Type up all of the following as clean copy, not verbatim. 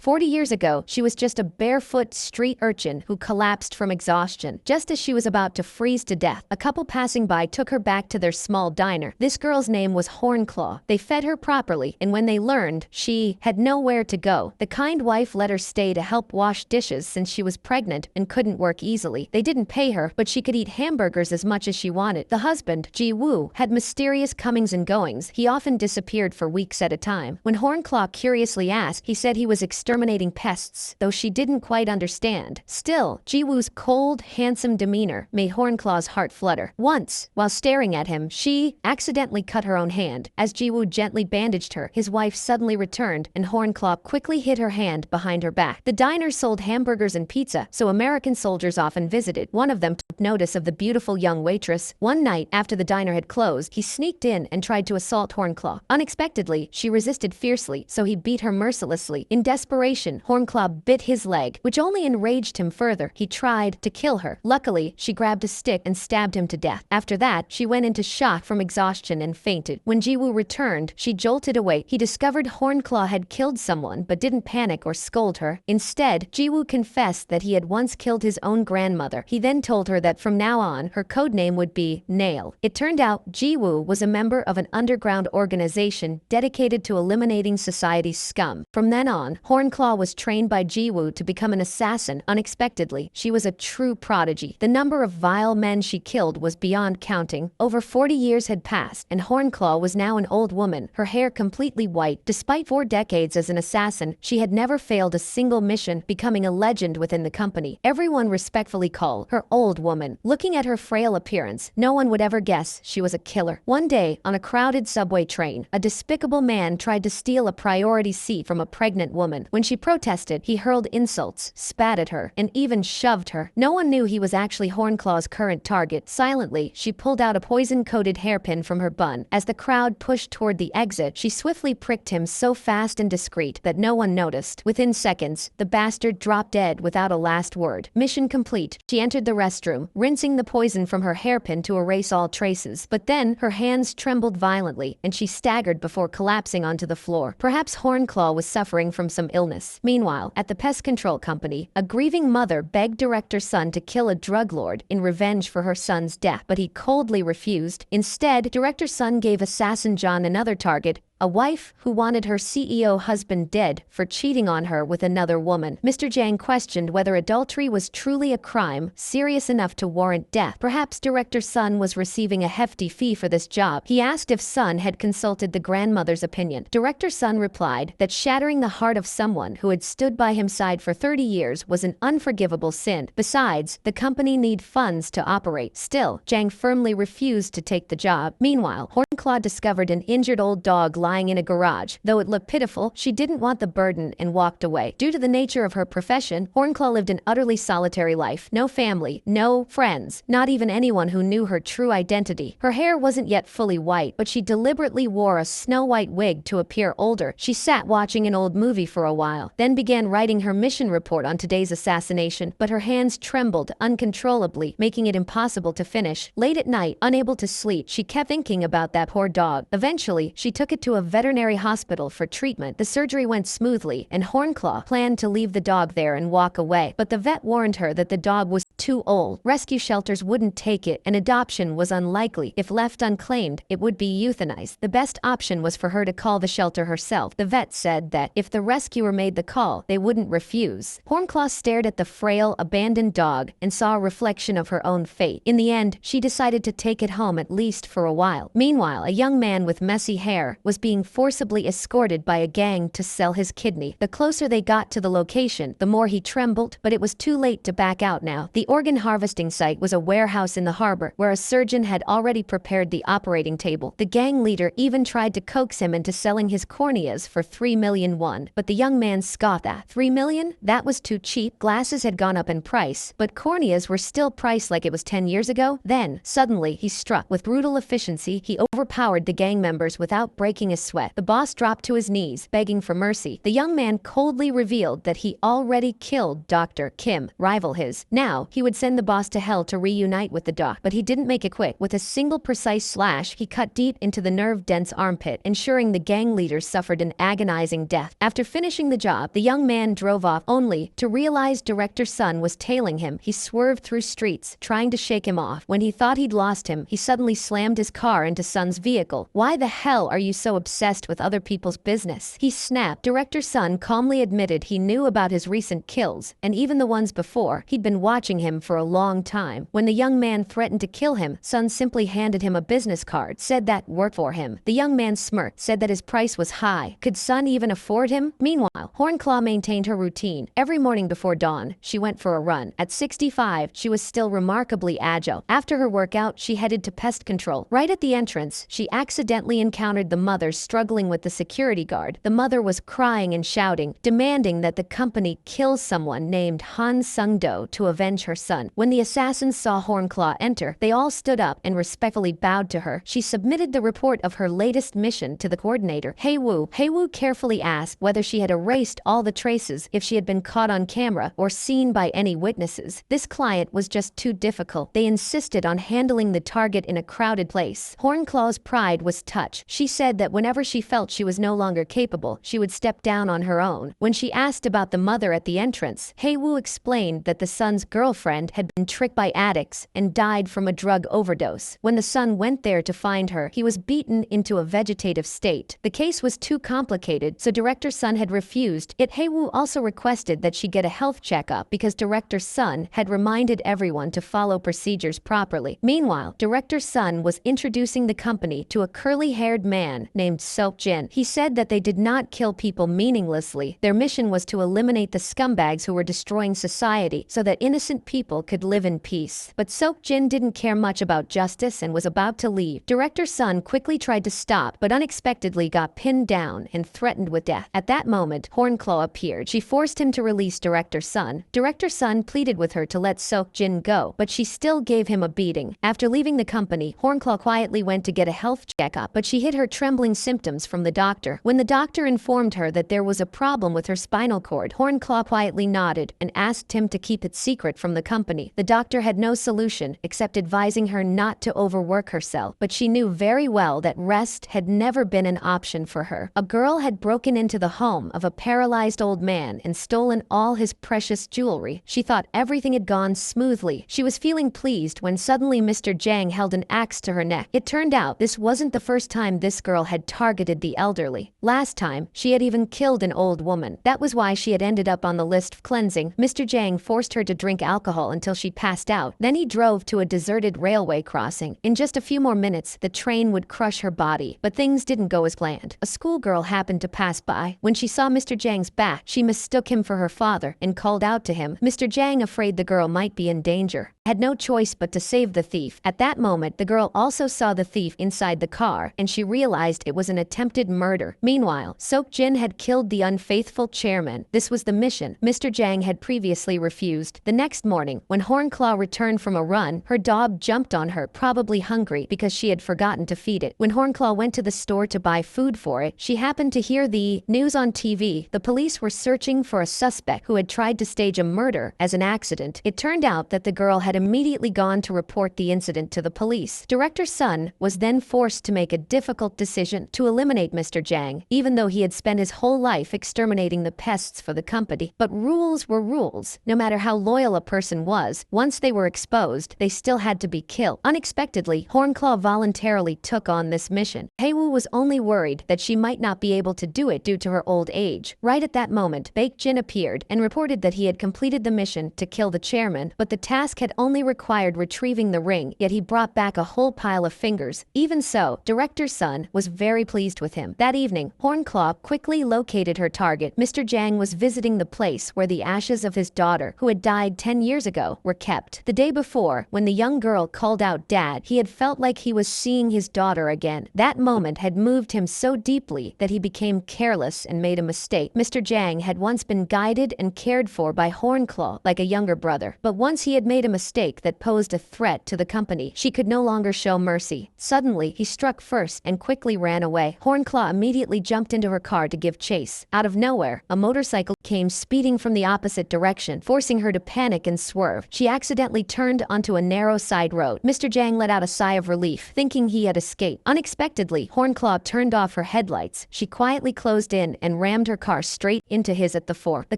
40 years ago, she was just a barefoot street urchin who collapsed from exhaustion. Just as she was about to freeze to death, a couple passing by took her back to their small diner. This girl's name was Hornclaw. They fed her properly, and when they learned she had nowhere to go, the kind wife let her stay to help wash dishes since she was pregnant and couldn't work easily. They didn't pay her, but she could eat hamburgers as much as she wanted. The husband, Ji-woo, had mysterious comings and goings. He often disappeared for weeks at a time. When Hornclaw curiously asked, he said he was exterminating pests, though she didn't quite understand. Still, Ji-woo's cold, handsome demeanor made Hornclaw's heart flutter. Once, while staring at him, she accidentally cut her own hand. As Ji-woo gently bandaged her, his wife suddenly returned, and Hornclaw quickly hid her hand behind her back. The diner sold hamburgers and pizza, so American soldiers often visited. One of them took notice of the beautiful young waitress. One night, after the diner had closed, he sneaked in and tried to assault Hornclaw. Unexpectedly, she resisted fiercely, so he beat her mercilessly. In desperation, Hornclaw bit his leg, which only enraged him further. He tried to kill her. Luckily, she grabbed a stick and stabbed him to death. After that, she went into shock from exhaustion and fainted. When Ji-woo returned, she jolted away. He discovered Hornclaw had killed someone but didn't panic or scold her. Instead, Ji-woo confessed that he had once killed his own grandmother. He then told her that from now on, her codename would be Nail. It turned out Ji-woo was a member of an underground organization dedicated to eliminating society's scum. From then on, Hornclaw was trained by Ji-woo to become an assassin. Unexpectedly, she was a true prodigy. The number of vile men she killed was beyond counting. Over 40 years had passed, and Hornclaw was now an old woman, her hair completely white. Despite 4 decades as an assassin, she had never failed a single mission, becoming a legend within the company. Everyone respectfully called her Old Woman. Looking at her frail appearance, no one would ever guess she was a killer. One day, on a crowded subway train, a despicable man tried to steal a priority seat from a pregnant woman. When she protested, he hurled insults, spat at her, and even shoved her. No one knew he was actually Hornclaw's current target. Silently, she pulled out a poison-coated hairpin from her bun. As the crowd pushed toward the exit, she swiftly pricked him so fast and discreet that no one noticed. Within seconds, the bastard dropped dead without a last word. Mission complete. She entered the restroom, rinsing the poison from her hairpin to erase all traces. But then, her hands trembled violently, and she staggered before collapsing onto the floor. Perhaps Hornclaw was suffering from some illness. Meanwhile, at the pest control company, a grieving mother begged Director's son to kill a drug lord in revenge for her son's death, but he coldly refused. Instead, Director's son gave Assassin John another target, a wife who wanted her CEO husband dead for cheating on her with another woman. Mr. Jang questioned whether adultery was truly a crime serious enough to warrant death. Perhaps Director Sun was receiving a hefty fee for this job. He asked if Sun had consulted the grandmother's opinion. Director Sun replied that shattering the heart of someone who had stood by his side for 30 years was an unforgivable sin. Besides, the company needed funds to operate. Still, Jang firmly refused to take the job. Meanwhile, Hornclaw discovered an injured old dog lying in a garage. Though it looked pitiful, she didn't want the burden and walked away. Due to the nature of her profession, Hornclaw lived an utterly solitary life. No family, no friends, not even anyone who knew her true identity. Her hair wasn't yet fully white, but she deliberately wore a snow-white wig to appear older. She sat watching an old movie for a while, then began writing her mission report on today's assassination, but her hands trembled uncontrollably, making it impossible to finish. Late at night, unable to sleep, she kept thinking about that poor dog. Eventually, she took it to a veterinary hospital for treatment. The surgery went smoothly, and Hornclaw planned to leave the dog there and walk away. But the vet warned her that the dog was too old. Rescue shelters wouldn't take it, and adoption was unlikely. If left unclaimed, it would be euthanized. The best option was for her to call the shelter herself. The vet said that if the rescuer made the call, they wouldn't refuse. Hornclaw stared at the frail, abandoned dog and saw a reflection of her own fate. In the end, she decided to take it home at least for a while. Meanwhile, a young man with messy hair was being forcibly escorted by a gang to sell his kidney. The closer they got to the location, the more he trembled, but it was too late to back out now. The organ harvesting site was a warehouse in the harbor, where a surgeon had already prepared the operating table. The gang leader even tried to coax him into selling his corneas for 3 million won, but the young man scoffed at 3 million? That was too cheap. Glasses had gone up in price, but corneas were still priced like it was 10 years ago. Then, suddenly, he struck. With brutal efficiency, he overpowered the gang members without breaking a a sweat. The boss dropped to his knees, begging for mercy. The young man coldly revealed that he already killed Dr. Kim, rival his. Now, he would send the boss to hell to reunite with the doc, but he didn't make it quick. With a single precise slash, he cut deep into the nerve-dense armpit, ensuring the gang leader suffered an agonizing death. After finishing the job, the young man drove off, only to realize Director Sun was tailing him. He swerved through streets, trying to shake him off. When he thought he'd lost him, he suddenly slammed his car into Sun's vehicle. "Why the hell are you so obsessed with other people's business?" he snapped. Director Sun calmly admitted he knew about his recent kills, and even the ones before. He'd been watching him for a long time. When the young man threatened to kill him, Sun simply handed him a business card, said that worked for him. The young man smirked, said that his price was high. Could Sun even afford him? Meanwhile, Hornclaw maintained her routine. Every morning before dawn, she went for a run. At 65, she was still remarkably agile. After her workout, she headed to pest control. Right at the entrance, she accidentally encountered the mother struggling with the security guard. The mother was crying and shouting, demanding that the company kill someone named Han Sung-do to avenge her son. When the assassins saw Hornclaw enter, they all stood up and respectfully bowed to her. She submitted the report of her latest mission to the coordinator, Hae-woo. Hae-woo carefully asked whether she had erased all the traces if she had been caught on camera or seen by any witnesses. This client was just too difficult. They insisted on handling the target in a crowded place. Hornclaw's pride was touched. She said that whenever she felt she was no longer capable, she would step down on her own. When she asked about the mother at the entrance, Hae-woo explained that the son's girlfriend had been tricked by addicts and died from a drug overdose. When the son went there to find her, he was beaten into a vegetative state. The case was too complicated, so Director Sun had refused it. Hae-woo also requested that she get a health checkup because Director Sun had reminded everyone to follow procedures properly. Meanwhile, Director Sun was introducing the company to a curly-haired man named Seok-jin. He said that they did not kill people meaninglessly. Their mission was to eliminate the scumbags who were destroying society so that innocent people could live in peace. But Seok-jin didn't care much about justice and was about to leave. Director Sun quickly tried to stop, but unexpectedly got pinned down and threatened with death. At that moment, Hornclaw appeared. She forced him to release Director Sun. Director Sun pleaded with her to let Seok-jin go, but she still gave him a beating. After leaving the company, Hornclaw quietly went to get a health checkup, but she hid her trembling symptoms from the doctor. When the doctor informed her that there was a problem with her spinal cord, Hornclaw quietly nodded and asked him to keep it secret from the company. The doctor had no solution except advising her not to overwork herself, but she knew very well that rest had never been an option for her. A girl had broken into the home of a paralyzed old man and stolen all his precious jewelry. She thought everything had gone smoothly. She was feeling pleased when suddenly Mr. Jang held an axe to her neck. It turned out this wasn't the first time this girl had targeted the elderly. Last time, she had even killed an old woman. That was why she had ended up on the list of cleansing. Mr. Jang forced her to drink alcohol until she passed out. Then he drove to a deserted railway crossing. In just a few more minutes, the train would crush her body. But things didn't go as planned. A schoolgirl happened to pass by. When she saw Mr. Jang's back, she mistook him for her father and called out to him. Mr. Jang, afraid the girl might be in danger, had no choice but to save the thief. At that moment, the girl also saw the thief inside the car, and she realized it was an attempted murder. Meanwhile, Seok-jin had killed the unfaithful chairman. This was the mission Mr. Jang had previously refused. The next morning, when Hornclaw returned from a run, her dog jumped on her, probably hungry because she had forgotten to feed it. When Hornclaw went to the store to buy food for it, she happened to hear the news on TV. The police were searching for a suspect who had tried to stage a murder as an accident. It turned out that the girl had immediately gone to report the incident to the police. Director Sun was then forced to make a difficult decision to eliminate Mr. Jang, even though he had spent his whole life exterminating the pests for the company. But rules were rules. No matter how loyal a person was, once they were exposed, they still had to be killed. Unexpectedly, Hornclaw voluntarily took on this mission. Hae-woo was only worried that she might not be able to do it due to her old age. Right at that moment, Baek-jin appeared and reported that he had completed the mission to kill the chairman, but the task had only required retrieving the ring, yet he brought back a whole pile of fingers. Even so, Director Sun was very pleased with him. That evening, Hornclaw quickly located her target. Mr. Jang was visiting the place where the ashes of his daughter, who had died 10 years ago, were kept. The day before, when the young girl called out "Dad," he had felt like he was seeing his daughter again. That moment had moved him so deeply that he became careless and made a mistake. Mr. Jang had once been guided and cared for by Hornclaw like a younger brother, but once he had made a mistake, mistake that posed a threat to the company. She could no longer show mercy. Suddenly, he struck first and quickly ran away. Hornclaw immediately jumped into her car to give chase. Out of nowhere, a motorcycle came speeding from the opposite direction, forcing her to panic and swerve. She accidentally turned onto a narrow side road. Mr. Jang let out a sigh of relief, thinking he had escaped. Unexpectedly, Hornclaw turned off her headlights. She quietly closed in and rammed her car straight into his at the fore. The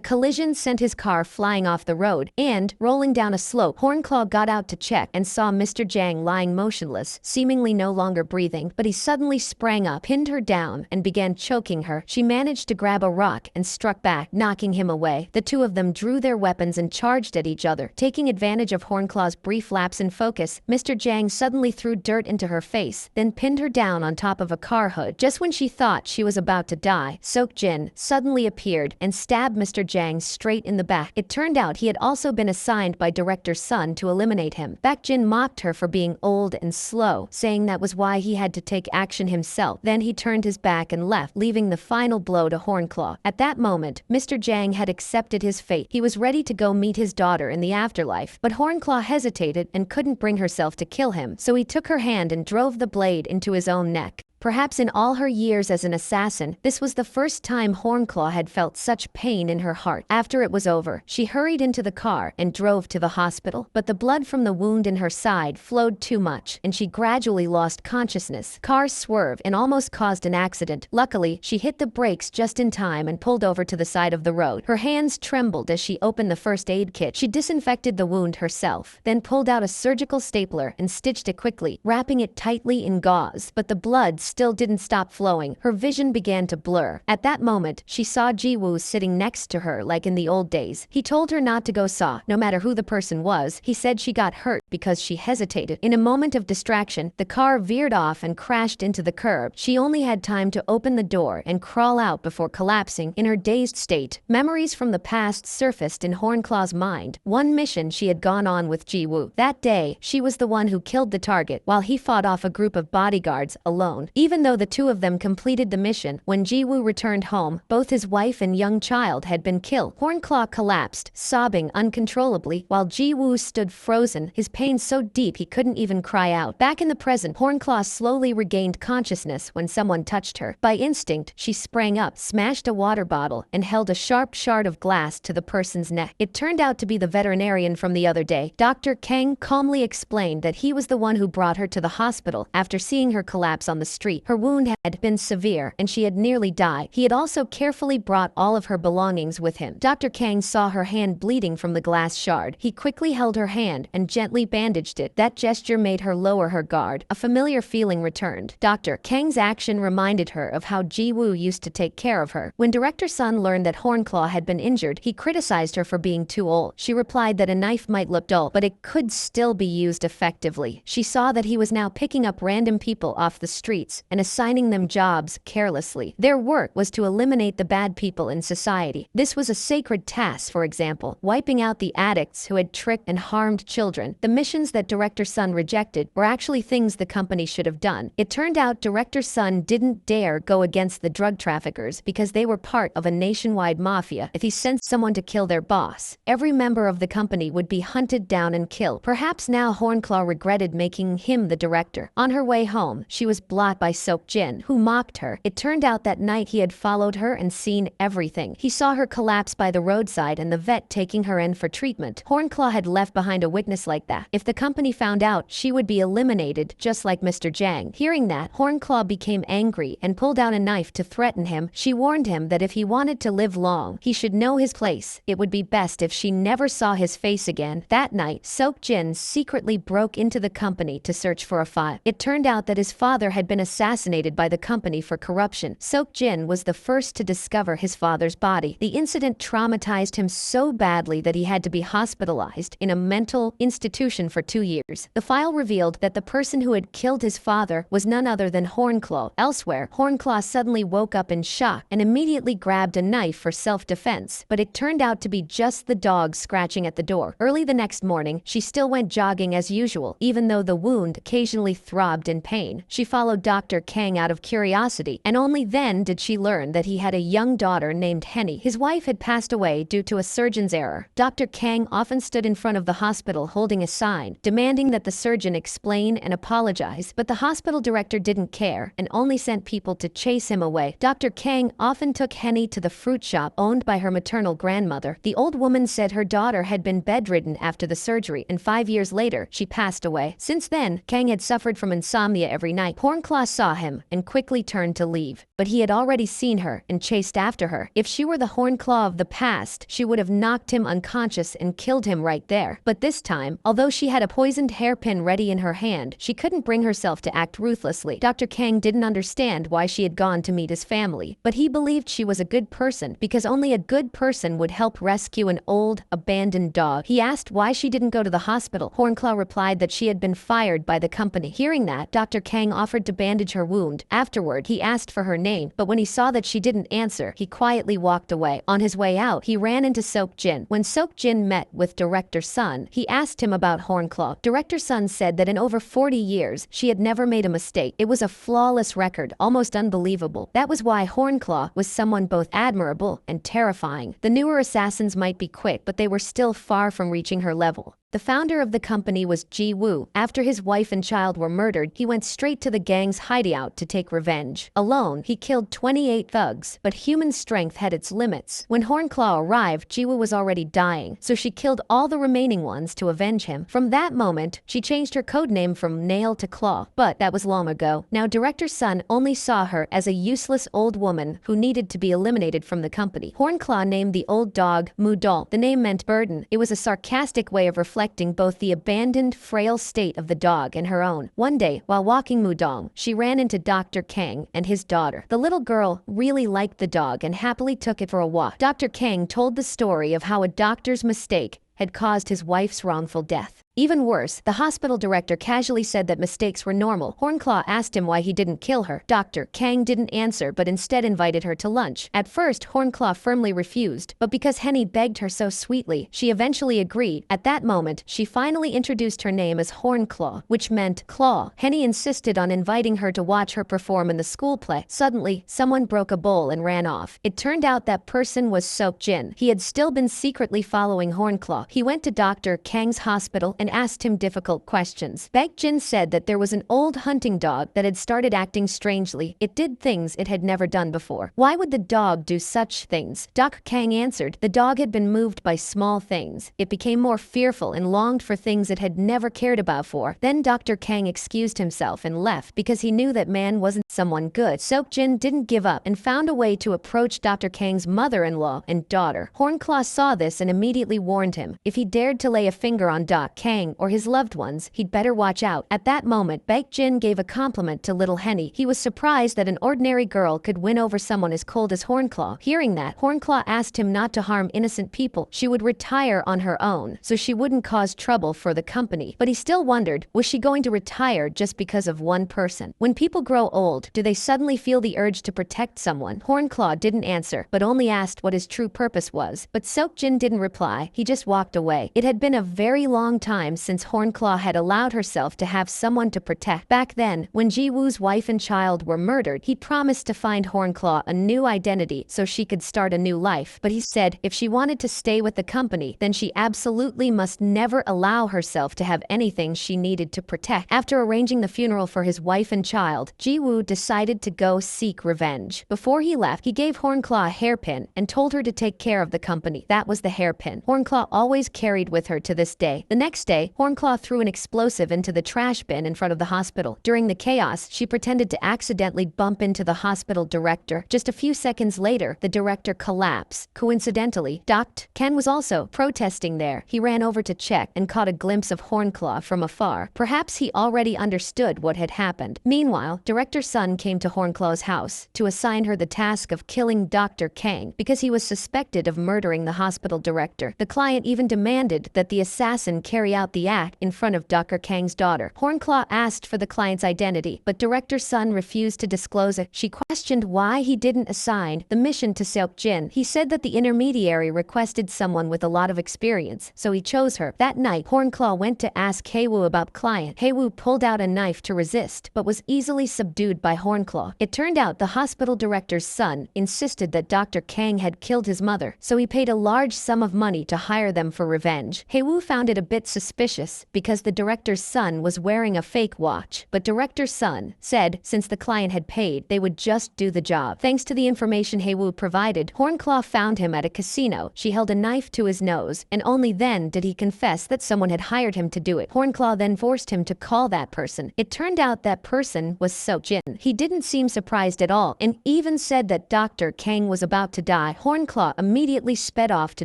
collision sent his car flying off the road, and, rolling down a slope, Hornclaw got out to check and saw Mr. Jang lying motionless, seemingly no longer breathing, but he suddenly sprang up, pinned her down, and began choking her. She managed to grab a rock and struck back, knocking him away. The two of them drew their weapons and charged at each other. Taking advantage of Hornclaw's brief lapse in focus, Mr. Jang suddenly threw dirt into her face, then pinned her down on top of a car hood. Just when she thought she was about to die, Sok-jin suddenly appeared and stabbed Mr. Jang straight in the back. It turned out he had also been assigned by Director Sun to eliminate him. Baek-jin mocked her for being old and slow, saying that was why he had to take action himself. Then he turned his back and left, leaving the final blow to Hornclaw. At that moment, Mr. Jang had accepted his fate. He was ready to go meet his daughter in the afterlife, but Hornclaw hesitated and couldn't bring herself to kill him, so he took her hand and drove the blade into his own neck. Perhaps in all her years as an assassin, this was the first time Hornclaw had felt such pain in her heart. After it was over, she hurried into the car and drove to the hospital, but the blood from the wound in her side flowed too much, and she gradually lost consciousness. Cars swerved and almost caused an accident. Luckily, she hit the brakes just in time and pulled over to the side of the road. Her hands trembled as she opened the first aid kit. She disinfected the wound herself, then pulled out a surgical stapler and stitched it quickly, wrapping it tightly in gauze, but the blood still didn't stop flowing. Her vision began to blur. At that moment, she saw Ji-woo sitting next to her like in the old days. He told her not to go saw, no matter who the person was. He said she got hurt because she hesitated. In a moment of distraction, the car veered off and crashed into the curb. She only had time to open the door and crawl out before collapsing. In her dazed state, memories from the past surfaced in Hornclaw's mind. One mission she had gone on with Ji-woo. That day, she was the one who killed the target, while he fought off a group of bodyguards alone. Even though the two of them completed the mission, when Ji-woo returned home, both his wife and young child had been killed. Hornclaw collapsed, sobbing uncontrollably, while Ji-woo stood frozen, his pain so deep he couldn't even cry out. Back in the present, Hornclaw slowly regained consciousness when someone touched her. By instinct, she sprang up, smashed a water bottle, and held a sharp shard of glass to the person's neck. It turned out to be the veterinarian from the other day. Dr. Kang calmly explained that he was the one who brought her to the hospital after seeing her collapse on the street. Her wound had been severe, and she had nearly died. He had also carefully brought all of her belongings with him. Dr. Kang saw her hand bleeding from the glass shard. He quickly held her hand and gently bandaged it. That gesture made her lower her guard. A familiar feeling returned. Dr. Kang's action reminded her of how Ji-woo used to take care of her. When Director Sun learned that Hornclaw had been injured, he criticized her for being too old. She replied that a knife might look dull, but it could still be used effectively. She saw that he was now picking up random people off the streets and assigning them jobs carelessly. Their work was to eliminate the bad people in society. This was a sacred task, for example, wiping out the addicts who had tricked and harmed children. The missions that Director Sun rejected were actually things the company should have done. It turned out Director Sun didn't dare go against the drug traffickers because they were part of a nationwide mafia. If he sent someone to kill their boss, every member of the company would be hunted down and killed. Perhaps now Hornclaw regretted making him the director. On her way home, she was blocked by Sok-jin, who mocked her. It turned out that night he had followed her and seen everything. He saw her collapse by the roadside and the vet taking her in for treatment. Hornclaw had left behind a witness like that. If the company found out, she would be eliminated, just like Mr. Jang. Hearing that, Hornclaw became angry and pulled out a knife to threaten him. She warned him that if he wanted to live long, he should know his place. It would be best if she never saw his face again. That night, Sok-jin secretly broke into the company to search for a file. It turned out that his father had been assassinated by the company for corruption. Sok-jin was the first to discover his father's body. The incident traumatized him so badly that he had to be hospitalized in a mental institution for 2 years. The file revealed that the person who had killed his father was none other than Hornclaw. Elsewhere, Hornclaw suddenly woke up in shock and immediately grabbed a knife for self-defense, but it turned out to be just the dog scratching at the door. Early the next morning, she still went jogging as usual, even though the wound occasionally throbbed in pain. She followed Dr. Dr. Kang out of curiosity, and only then did she learn that he had a young daughter named Henny. His wife had passed away due to a surgeon's error. Dr. Kang often stood in front of the hospital holding a sign, demanding that the surgeon explain and apologize, but the hospital director didn't care and only sent people to chase him away. Dr. Kang often took Henny to the fruit shop owned by her maternal grandmother. The old woman said her daughter had been bedridden after the surgery, and 5 years later, she passed away. Since then, Kang had suffered from insomnia every night. Hornclaw saw him and quickly turned to leave, but he had already seen her and chased after her. If she were the Hornclaw of the past, she would have knocked him unconscious and killed him right there. But this time, although she had a poisoned hairpin ready in her hand, she couldn't bring herself to act ruthlessly. Dr. Kang didn't understand why she had gone to meet his family, but he believed she was a good person because only a good person would help rescue an old, abandoned dog. He asked why she didn't go to the hospital. Hornclaw replied that she had been fired by the company. Hearing that, Dr. Kang offered to bandage her wound. Afterward, he asked for her name, but when he saw that she didn't answer, he quietly walked away. On his way out, he ran into Sok Jin. When Sok Jin met with Director Sun, he asked him about Hornclaw. Director Sun said that in over 40 years, she had never made a mistake. It was a flawless record, almost unbelievable. That was why Hornclaw was someone both admirable and terrifying. The newer assassins might be quick, but they were still far from reaching her level. The founder of the company was Ji Woo. After his wife and child were murdered, he went straight to the gang's hideout to take revenge. Alone, he killed 28 thugs, but human strength had its limits. When Hornclaw arrived, Ji Woo was already dying, so she killed all the remaining ones to avenge him. From that moment, she changed her codename from Nail to Claw, but that was long ago. Now Director Sun only saw her as a useless old woman who needed to be eliminated from the company. Hornclaw named the old dog Mudol. The name meant burden. It was a sarcastic way of reflecting both the abandoned, frail state of the dog and her own. One day, while walking Mudong, she ran into Dr. Kang and his daughter. The little girl really liked the dog and happily took it for a walk. Dr. Kang told the story of how a doctor's mistake had caused his wife's wrongful death. Even worse, the hospital director casually said that mistakes were normal. Hornclaw asked him why he didn't kill her. Dr. Kang didn't answer but instead invited her to lunch. At first, Hornclaw firmly refused, but because Henny begged her so sweetly, she eventually agreed. At that moment, she finally introduced her name as Hornclaw, which meant claw. Henny insisted on inviting her to watch her perform in the school play. Suddenly, someone broke a bowl and ran off. It turned out that person was Sok Jin. He had still been secretly following Hornclaw. He went to Dr. Kang's hospital and asked him difficult questions. Baek Jin said that there was an old hunting dog that had started acting strangely. It did things it had never done before. Why would the dog do such things? Dr. Kang answered, the dog had been moved by small things. It became more fearful and longed for things it had never cared about for. Then Dr. Kang excused himself and left because he knew that man wasn't someone good. Sok Jin didn't give up and found a way to approach Dr. Kang's mother-in-law and daughter. Hornclaw saw this and immediately warned him. If he dared to lay a finger on Dr. Kang or his loved ones, he'd better watch out. At that moment, Baek Jin gave a compliment to little Henny. He was surprised that an ordinary girl could win over someone as cold as Hornclaw. Hearing that, Hornclaw asked him not to harm innocent people. She would retire on her own, so she wouldn't cause trouble for the company. But he still wondered, was she going to retire just because of one person? When people grow old, do they suddenly feel the urge to protect someone? Hornclaw didn't answer, but only asked what his true purpose was. But Sok Jin didn't reply. He just walked away. It had been a very long time since Hornclaw had allowed herself to have someone to protect. Back then, when Ji Woo's wife and child were murdered, he promised to find Hornclaw a new identity so she could start a new life. But he said if she wanted to stay with the company, then she absolutely must never allow herself to have anything she needed to protect. After arranging the funeral for his wife and child, Ji Woo decided to go seek revenge. Before he left, he gave Hornclaw a hairpin and told her to take care of the company. That was the hairpin Hornclaw always carried with her to this day. The next day, Hornclaw threw an explosive into the trash bin in front of the hospital. During the chaos, she pretended to accidentally bump into the hospital director. Just a few seconds later, the director collapsed. Coincidentally, Dr. Ken was also protesting there. He ran over to check and caught a glimpse of Hornclaw from afar. Perhaps he already understood what had happened. Meanwhile, Director Sun came to Hornclaw's house to assign her the task of killing Dr. Kang because he was suspected of murdering the hospital director. The client even demanded that the assassin carry out the act in front of Dr. Kang's daughter. Hornclaw asked for the client's identity, but Director Sun refused to disclose it. She questioned why he didn't assign the mission to Seok Jin. He said that the intermediary requested someone with a lot of experience, so he chose her. That night, Hornclaw went to ask Haewoo about client. Haewoo pulled out a knife to resist, but was easily subdued by Hornclaw. It turned out the hospital director's son insisted that Dr. Kang had killed his mother, so he paid a large sum of money to hire them for revenge. Haewoo found it a bit suspicious because the director's son was wearing a fake watch, but Director Sun said since the client had paid, they would just do the job. Thanks to the information Haewoo provided, Hornclaw found him at a casino. She held a knife to his nose, and only then did he confess that someone had hired him to do it. Hornclaw then forced him to call that person. It turned out that person was Seok Jin. He didn't seem surprised at all, and even said that Dr. Kang was about to die. Hornclaw immediately sped off to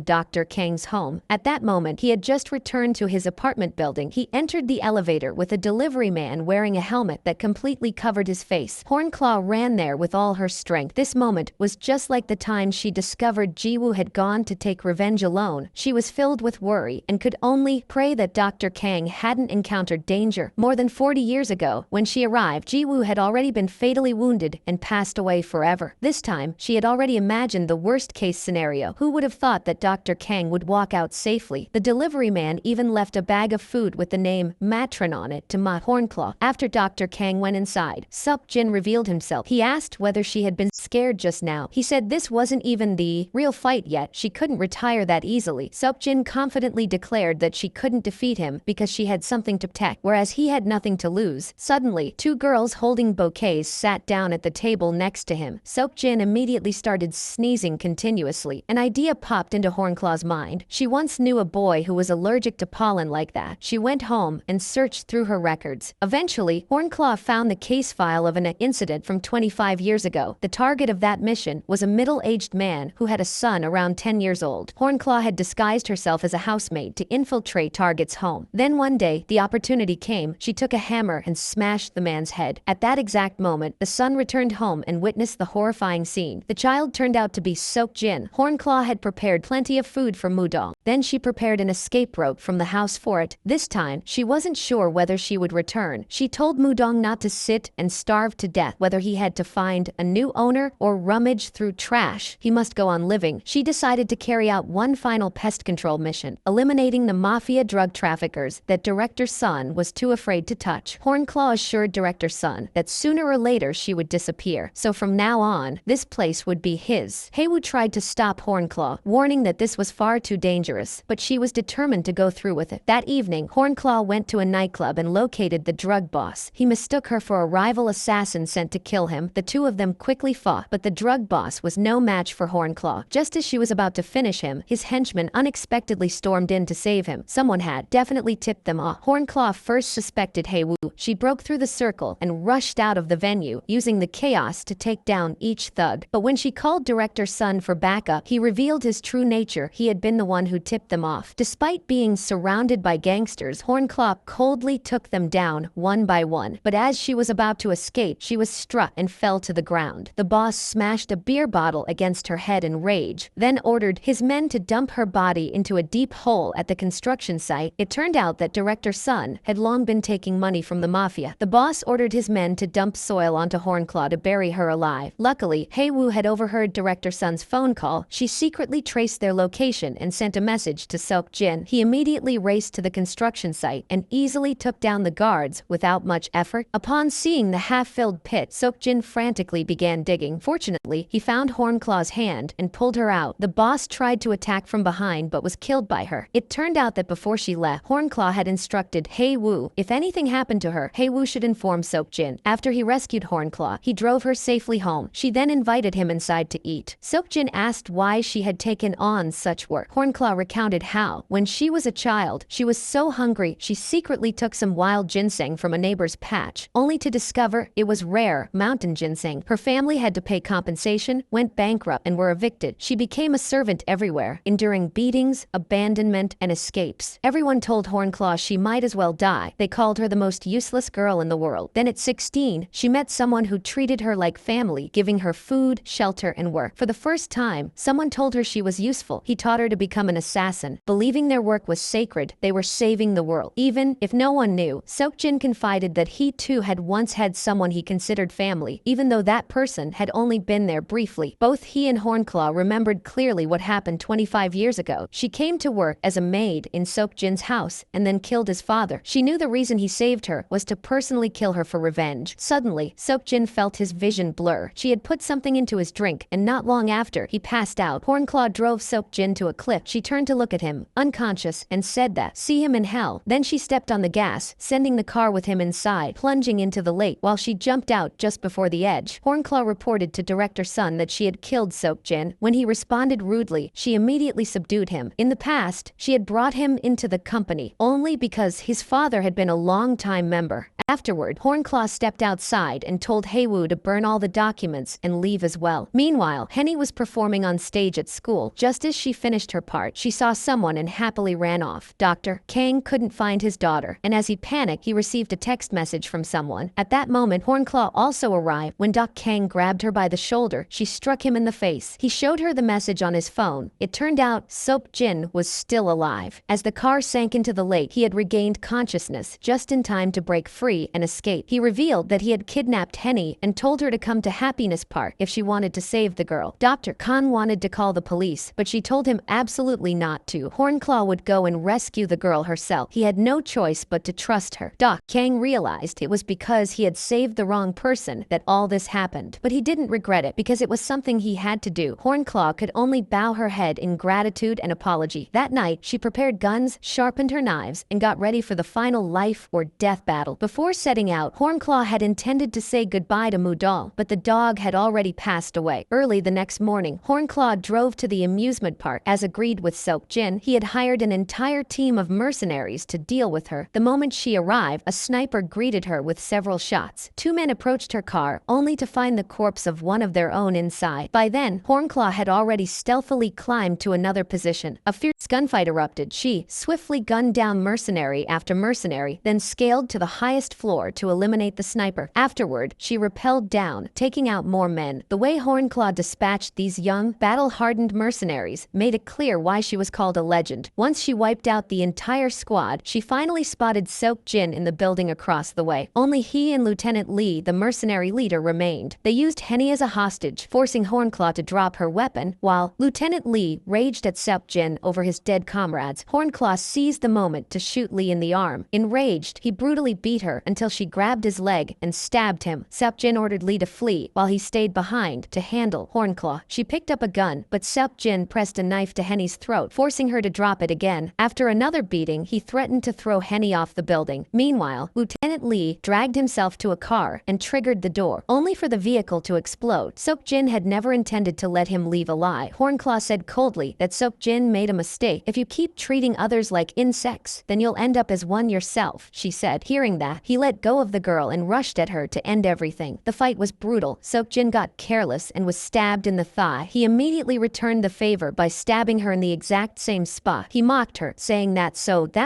Dr. Kang's home. At that moment, he had just returned to his apartment building. He entered the elevator with a delivery man wearing a helmet that completely covered his face. Hornclaw ran there with all her strength. This moment was just like the time she discovered Jiwoo had gone to take revenge alone. She was filled with worry and could only pray that Dr. Kang hadn't encountered danger. More than 40 years ago, when she arrived, Jiwoo had already been fatally wounded and passed away forever. This time, she had already imagined the worst-case scenario. Who would have thought that Dr. Kang would walk out safely? The delivery man even left a bag of food with the name Matron on it to Ma Hornclaw. After Dr. Kang went inside, Seok Jin revealed himself. He asked whether she had been scared just now. He said this wasn't even the real fight yet. She couldn't retire that easily. Seok Jin confidently declared that she couldn't defeat him because she had something to protect, whereas he had nothing to lose. Suddenly, two girls holding bouquets sat down at the table next to him. Seok Jin immediately started sneezing continuously. An idea popped into Hornclaw's mind. She once knew a boy who was allergic to pollen like that. She went home and searched through her records. Eventually, Hornclaw found the case file of an incident from 25 years ago. The target of that mission was a middle-aged man who had a son around 10 years old. Hornclaw had disguised herself as a housemaid to infiltrate Target's home. Then one day, the opportunity came. She took a hammer and smashed the man's head. At that exact moment, the son returned home and witnessed the horrifying scene. The child turned out to be Seok Jin. Hornclaw had prepared plenty of food for Mudong. Then she prepared an escape rope from the house for it. This time, she wasn't sure whether she would return. She told Mudong not to sit and starve to death, whether he had to find a new owner or rummage through trash. He must go on living. She decided to carry out one final pest control mission, eliminating the mafia drug traffickers that Director Sun was too afraid to touch. Hornclaw assured Director Sun that sooner or later she would disappear, so from now on, this place would be his. Haewoo tried to stop Hornclaw, warning that this was far too dangerous, but she was determined to go through with it. That evening, Hornclaw went to a nightclub and located the drug boss. He mistook her for a rival assassin sent to kill him. The two of them quickly fought, but the drug boss was no match for Hornclaw. Just as she was about to finish him, his henchmen unexpectedly stormed in to save him. Someone had definitely tipped them off. Hornclaw first suspected Haewoo. She broke through the circle and rushed out of the venue, using the chaos to take down each thug. But when she called Director Sun for backup, he revealed his true nature. He had been the one who tipped them off. Despite being surrounded by gangsters, Hornclaw coldly took them down one by one. But as she was about to escape, she was struck and fell to the ground. The boss smashed a beer bottle against her head in rage, then ordered his men to dump her body into a deep hole at the construction site. It turned out that Director Sun had long been taking money from the mafia. The boss ordered his men to dump soil onto Hornclaw to bury her alive. Luckily, Haewoo had overheard Director Sun's phone call. She secretly traced their location and sent a message to Seok Jin. He immediately raced to the construction site and easily took down the guards without much effort. Upon seeing the half-filled pit, Seok Jin frantically began digging. Fortunately, he found Hornclaw's hand and pulled her out. The boss tried to attack from behind but was killed by her. It turned out that before she left, Hornclaw had instructed Haewoo if anything happened to her, Haewoo should inform Seok Jin. After he rescued Hornclaw, he drove her safely home. She then invited him inside to eat. Seok Jin asked why she had taken on such work. Hornclaw recounted how, when she was a child, she was so hungry she secretly took some wild ginseng from a neighbor's patch, only to discover it was rare mountain ginseng. Her family had to pay compensation, went bankrupt, and were evicted. She became a servant everywhere, enduring beatings, abandonment, and escapes. Everyone told Hornclaw she might as well die. They called her the most useless girl in the world. Then at 16, she met someone who treated her like family, giving her food, shelter, and work. For the first time, someone told her she was useful. He taught her to become an assassin. Believing their work was sacred, they were saving the world. Even if no one knew, Seokjin confided that he too had once had someone he considered family, even though that person had only been there briefly. Both he and Hornclaw remembered clearly what happened 25 years ago. She came to work as a maid in Seokjin's house and then killed his father. She knew the reason he saved her was to personally kill her for revenge. Suddenly, Seokjin felt his vision blur. She had put something into his drink, and not long after, he passed out. Hornclaw drove Seokjin to a cliff. She turned to look at him, unconscious, and said that, "See him in hell." Then she stepped on the gas, sending the car with him inside, plunging into the lake while she jumped out just before the edge. Hornclaw reported to Director Sun that she had killed Seokjin. When he responded rudely, she immediately subdued him. In the past, she had brought him into the company only because his father had been a long-time member. Afterward, Hornclaw stepped outside and told Haewoo to burn all the documents and leave as well. Meanwhile, Henny was performing on stage at school. Just as she finished her part, she saw someone and happily ran off. Dr. Kang couldn't find his daughter, and as he panicked, he received a text message from someone. At that moment, Hornclaw also arrived. When Dr. Kang grabbed her by the shoulder, she struck him in the face. He showed her the message on his phone. It turned out Seokjin was still alive. As the car sank into the lake, he had regained consciousness just in time to break free and escape. He revealed that he had kidnapped Henny and told her to come to Happiness Park if she wanted to save the girl. Dr. Khan wanted to call the police, but she told him absolutely not to. Hornclaw would go and rescue the girl herself. He had no choice but to trust her. Dr. Kang realized it was because he had saved the wrong person that all this happened, but he didn't regret it because it was something he had to do. Hornclaw could only bow her head in gratitude and apology. That night, she prepared guns, sharpened her knives, and got ready for the final life or death battle. Before setting out, Hornclaw had intended to say goodbye to Mudal, but the dog had already passed away. Early the next morning, Hornclaw drove to the amusement park. As agreed with Seokjin, he had hired an entire team of mercenaries to deal with her. The moment she arrived, a sniper greeted her with several shots. Two men approached her car, only to find the corpse of one of their own inside. By then, Hornclaw had already stealthily climbed to another position. A fierce gunfight erupted. She swiftly gunned down mercenary after mercenary, then scaled to the highest floor to eliminate the sniper. Afterward, she rappelled down, taking out more men. The way Hornclaw dispatched these young, battle-hardened mercenaries made it clear why she was called a legend. Once she wiped out the entire squad, she finally spotted Seokjin in the building across the way. Only he and Lieutenant Lee, the mercenary leader, remained. They used Henny as a hostage, forcing Hornclaw to drop her weapon, while Lieutenant Lee raged at Seokjin over his dead comrades. Hornclaw seized the moment to shoot Lee in the arm. Enraged, he brutally beat her until she grabbed his leg and stabbed him. Seokjin ordered Lee to flee while he stayed behind to handle Hornclaw. She picked up a gun, but Seokjin pressed a knife to Henny's throat, forcing her to drop it again. After another beating, he threatened to throw Henny off the building. Meanwhile, Lieutenant Lee dragged himself to a car and triggered the door, only for the vehicle to explode. Seokjin had never intended to let him leave alive. Hornclaw said coldly that Seokjin made a mistake. "If you keep treating others like insects, then you'll end up as one yourself," she said. Hearing that, he let go of the girl and rushed at her to end everything. The fight was brutal. Seokjin got careless and was stabbed in the thigh. He immediately returned the favor by stabbing her in the exact same spot. He mocked her, saying that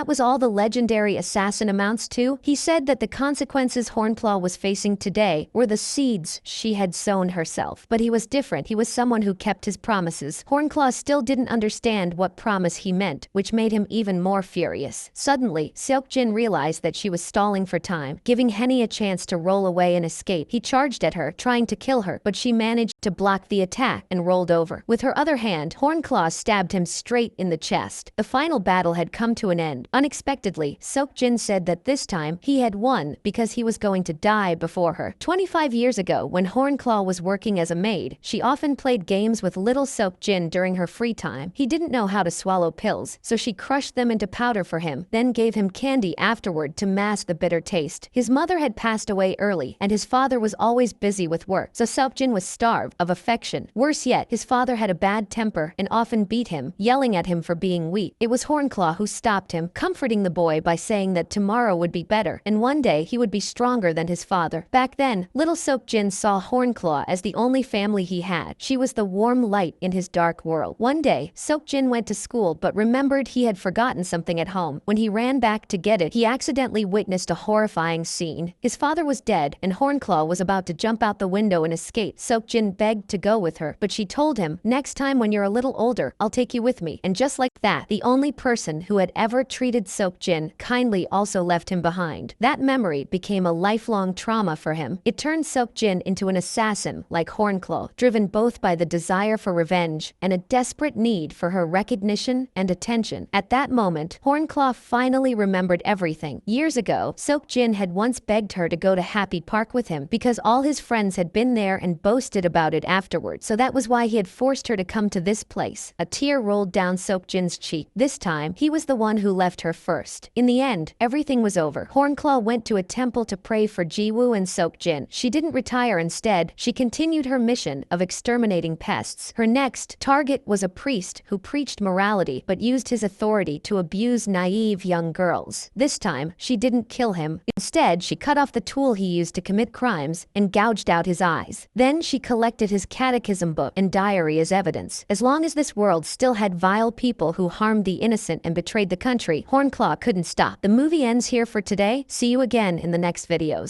was all the legendary assassin amounts to? He said that the consequences Hornclaw was facing today were the seeds she had sown herself. But he was different. He was someone who kept his promises. Hornclaw still didn't understand what promise he meant, which made him even more furious. Suddenly, Seokjin realized that she was stalling for time, giving Henny a chance to roll away and escape. He charged at her, trying to kill her, but she managed to block the attack and rolled over. With her other hand, Hornclaw stabbed him straight in the chest. The final battle had come to an end. Unexpectedly, Seokjin said that this time he had won because he was going to die before her. 25 years ago, when Hornclaw was working as a maid, she often played games with little Seokjin during her free time. He didn't know how to swallow pills, so she crushed them into powder for him, then gave him candy afterward to mask the bitter taste. His mother had passed away early, and his father was always busy with work, so Seokjin was starved of affection. Worse yet, his father had a bad temper and often beat him, yelling at him for being weak. It was Hornclaw who stopped him, comforting the boy by saying that tomorrow would be better, and one day he would be stronger than his father. Back then, little Seokjin saw Hornclaw as the only family he had. She was the warm light in his dark world. One day, Seokjin went to school but remembered he had forgotten something at home. When he ran back to get it, he accidentally witnessed a horrifying terrifying scene. His father was dead, and Hornclaw was about to jump out the window and escape. Seokjin begged to go with her, but she told him, "Next time when you're a little older, I'll take you with me." And just like that, the only person who had ever treated Seokjin kindly also left him behind. That memory became a lifelong trauma for him. It turned Seokjin into an assassin like Hornclaw, driven both by the desire for revenge and a desperate need for her recognition and attention. At that moment, Hornclaw finally remembered everything. Years ago, Seokjin had once begged her to go to Happy Park with him because all his friends had been there and boasted about it afterward. So that was why he had forced her to come to this place. A tear rolled down Seokjin's cheek. This time, he was the one who left her first. In the end, everything was over. Hornclaw went to a temple to pray for Jiwoo and Seokjin. She didn't retire. Instead, she continued her mission of exterminating pests. Her next target was a priest who preached morality but used his authority to abuse naive young girls. This time, she didn't kill him. Instead, she cut off the tool he used to commit crimes and gouged out his eyes. Then she collected his catechism book and diary as evidence. As long as this world still had vile people who harmed the innocent and betrayed the country, Hornclaw couldn't stop. The movie ends here for today. See you again in the next videos.